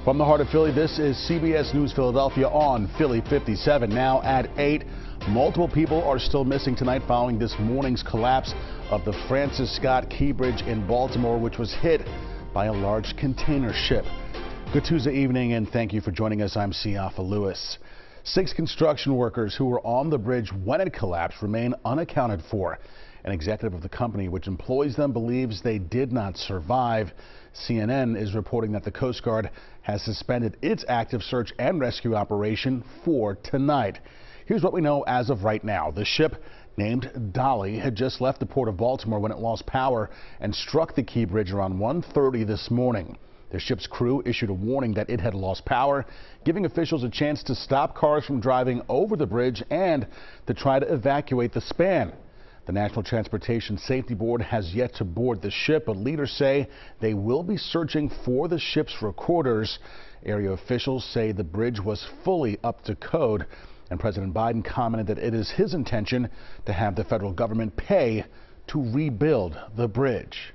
From the heart of Philly, this is CBS News Philadelphia on Philly 57. Now at 8, multiple people are still missing tonight following this morning's collapse of the Francis Scott Key Bridge in Baltimore, which was hit by a large container ship. Good Tuesday evening, and thank you for joining us. I'm Siafa Lewis. 6 construction workers who were on the bridge when it collapsed remain unaccounted for. An executive of the company which employs them believes they did not survive. CNN is reporting that the Coast Guard has suspended its active search and rescue operation for tonight. Here's what we know as of right now. The ship, named Dolly, had just left the port of Baltimore when it lost power and struck the Key Bridge around 1:30 this morning. The ship's crew issued a warning that it had lost power, giving officials a chance to stop cars from driving over the bridge and to try to evacuate the span. The National Transportation Safety Board has yet to board the ship, but leaders say they will be searching for the ship's recorders. Area officials say the bridge was fully up to code, and President Biden commented that it is his intention to have the federal government pay to rebuild the bridge.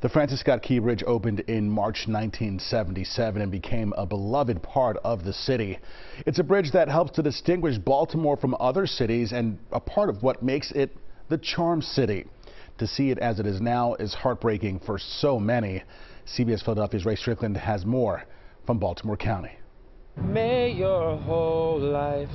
The Francis Scott Key Bridge opened in March 1977 and became a beloved part of the city. It's a bridge that helps to distinguish Baltimore from other cities and a part of what makes it the Charm City. To see it as it is now is heartbreaking for so many. CBS Philadelphia's Ray Strickland has more from Baltimore County. May your whole life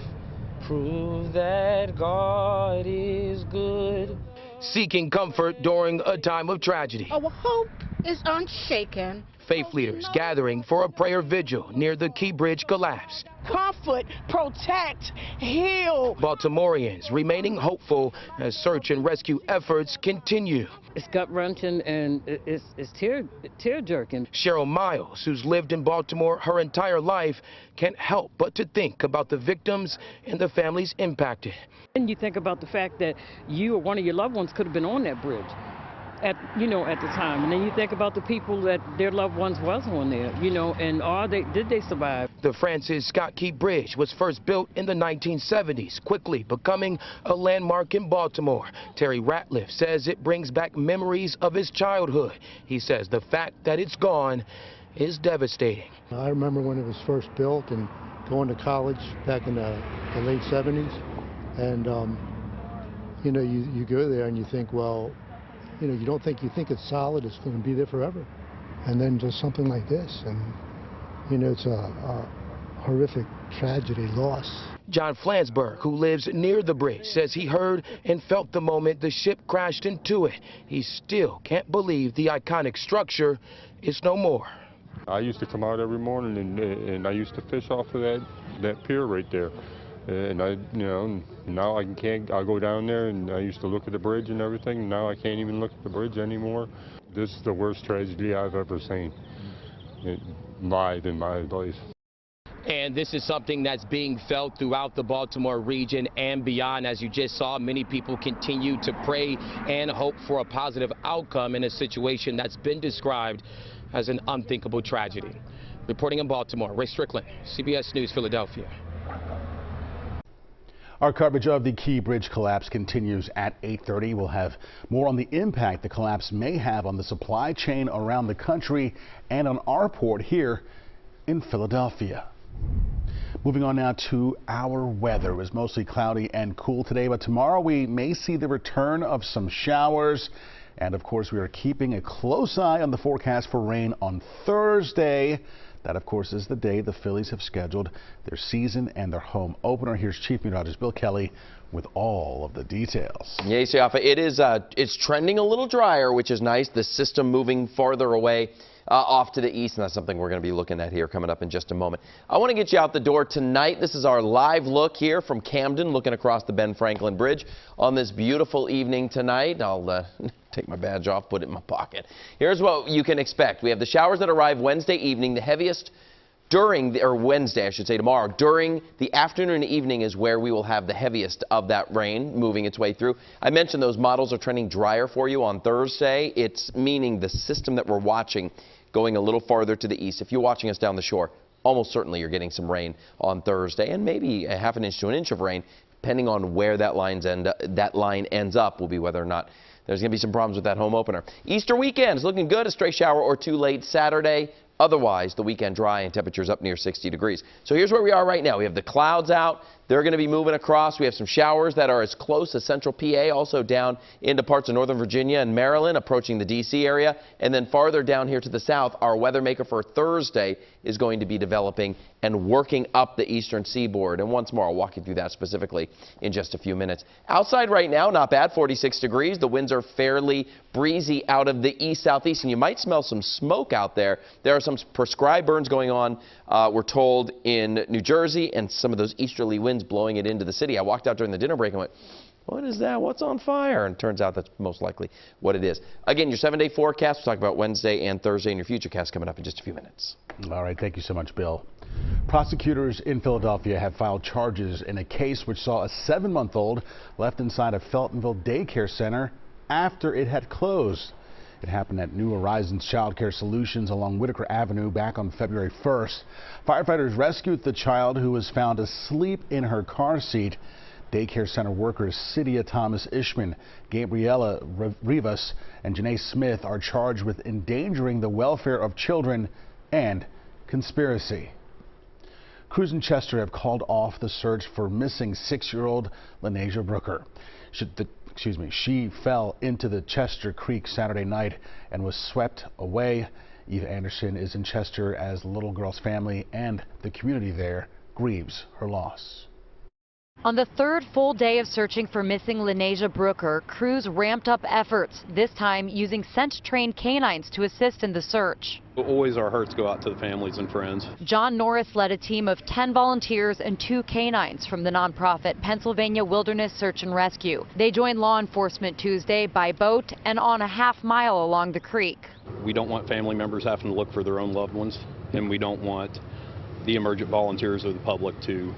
prove that God is good. Seeking comfort during a time of tragedy. Our hope is unshaken. Faith leaders gathering for a prayer vigil near the Key Bridge collapse. Comfort, protect, heal. Baltimoreans remaining hopeful as search and rescue efforts continue. It's gut-wrenching and it's tear-jerking. Cheryl Miles, who's lived in Baltimore her entire life, can't help but to think about the victims and the families impacted. And you think about the fact that you or one of your loved ones could have been on that bridge at the time. And then you think about the people that their loved ones was on there, and did they survive? The Francis Scott Key Bridge was first built in the 1970s, quickly becoming a landmark in Baltimore. Terry Ratliff says it brings back memories of his childhood. He says the fact that it's gone is devastating. I remember when it was first built and going to college back in the late 70s. And, you go there and you think, well, you think it's solid, it's going to be there forever. And then just something like this, and, it's a horrific tragedy, loss. John Flansburgh, who lives near the bridge, says he heard and felt the moment the ship crashed into it. He still can't believe the iconic structure is no more. I used to come out every morning and I used to fish off of that pier right there. And now I can't. I go down there, and I used to look at the bridge and everything. Now I can't even look at the bridge anymore. This is the worst tragedy I've ever seen live in my life. And this is something that's being felt throughout the Baltimore region and beyond. As you just saw, many people continue to pray and hope for a positive outcome in a situation that's been described as an unthinkable tragedy. Reporting in Baltimore, Ray Strickland, CBS News Philadelphia. Our coverage of the Key Bridge collapse continues at 8:30. We'll have more on the impact the collapse may have on the supply chain around the country and on our port here in Philadelphia. Moving on now to our weather. It was mostly cloudy and cool today, but tomorrow we may see the return of some showers. And of course, we are keeping a close eye on the forecast for rain on Thursday. That, of course, is the day the Phillies have scheduled their season and their home opener. Here's Chief Meteorologist Bill Kelly with all of the details. Yeah, Siafa, it's trending a little drier, which is nice. The system moving farther away off to the east, and that's something we're going to be looking at here coming up in just a moment. I want to get you out the door tonight. This is our live look here from Camden, looking across the Ben Franklin Bridge on this beautiful evening tonight. I'll take my badge off, put it in my pocket. Here's what you can expect. We have the showers that arrive Wednesday evening. The heaviest Wednesday, I should say, tomorrow. During the afternoon and evening is where we will have the heaviest of that rain moving its way through. I mentioned those models are trending drier for you on Thursday. It's meaning the system that we're watching going a little farther to the east. If you're watching us down the shore, almost certainly you're getting some rain on Thursday, and maybe a half an inch to an inch of rain, depending on where that line ends up, will be whether or not there's going to be some problems with that home opener. Easter weekend is looking good. A stray shower or two late Saturday. Otherwise, the weekend dry and temperatures up near 60 degrees. So here's where we are right now. We have the clouds out. They're going to be moving across. We have some showers that are as close as central PA, also down into parts of Northern Virginia and Maryland, approaching the D.C. area. And then farther down here to the south, our weather maker for Thursday is going to be developing and working up the eastern seaboard. And once more, I'll walk you through that specifically in just a few minutes. Outside right now, not bad, 46 degrees. The winds are fairly breezy out of the east-southeast, and you might smell some smoke out there. There are some prescribed burns going on, we're told, in New Jersey, and some of those easterly winds blowing it into the city. I walked out during the dinner break and went, what is that? What's on fire? And it turns out that's most likely what it is. Again, your 7-day forecast. We'll talk about Wednesday and Thursday in your Futurecast coming up in just a few minutes. All right. Thank you so much, Bill. Prosecutors in Philadelphia have filed charges in a case which saw a 7-month-old left inside a Feltonville Daycare Center after it had closed. It happened at New Horizons Child Care Solutions along Whitaker Avenue back on February 1st. Firefighters rescued the child, who was found asleep in her car seat. Daycare Center workers Cydia Thomas Ishman, Gabriela Rivas, and Janae Smith are charged with endangering the welfare of children and conspiracy. Crews in Chester have called off the search for missing 6-year-old Li'najah Brooker. She fell into the Chester Creek Saturday night and was swept away. Eva Anderson is in Chester as the little girl's family and the community there grieves her loss. On the third full day of searching for missing Li'najah Brooker, crews ramped up efforts, this time using scent-trained canines to assist in the search. Always our hearts go out to the families and friends. John Norris led a team of 10 volunteers and 2 canines from the nonprofit Pennsylvania Wilderness Search and Rescue. They joined law enforcement Tuesday by boat and on a half-mile along the creek. We don't want family members having to look for their own loved ones, and we don't want the emergent volunteers or the public to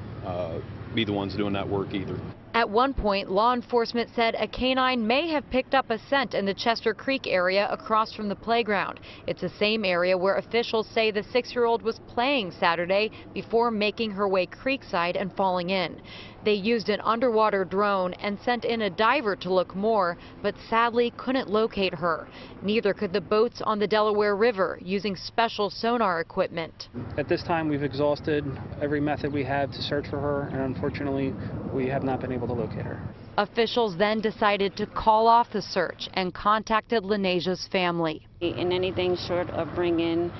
be the ones doing that work either. At one point, law enforcement said a canine may have picked up a scent in the Chester Creek area across from the playground. It's the same area where officials say the 6-year-old was playing Saturday before making her way creekside and falling in. They used an underwater drone and sent in a diver to look more, but sadly couldn't locate her. Neither could the boats on the Delaware River, using special sonar equipment. At this time, we've exhausted every method we have to search for her, and unfortunately, we have not been able to locate her. Officials then decided to call off the search and contacted Li'najah's family. And anything short of bringing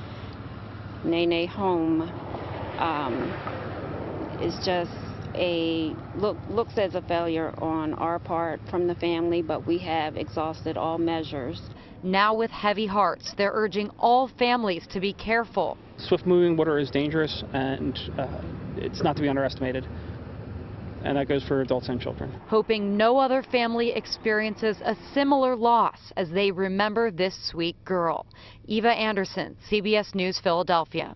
Nene home is just looks as a failure on our part from the family, but we have exhausted all measures. Now with heavy hearts, they're urging all families to be careful. Swift-moving water is dangerous, and it's not to be underestimated. And that goes for adults and children. Hoping no other family experiences a similar loss as they remember this sweet girl. Eva Anderson, CBS News Philadelphia.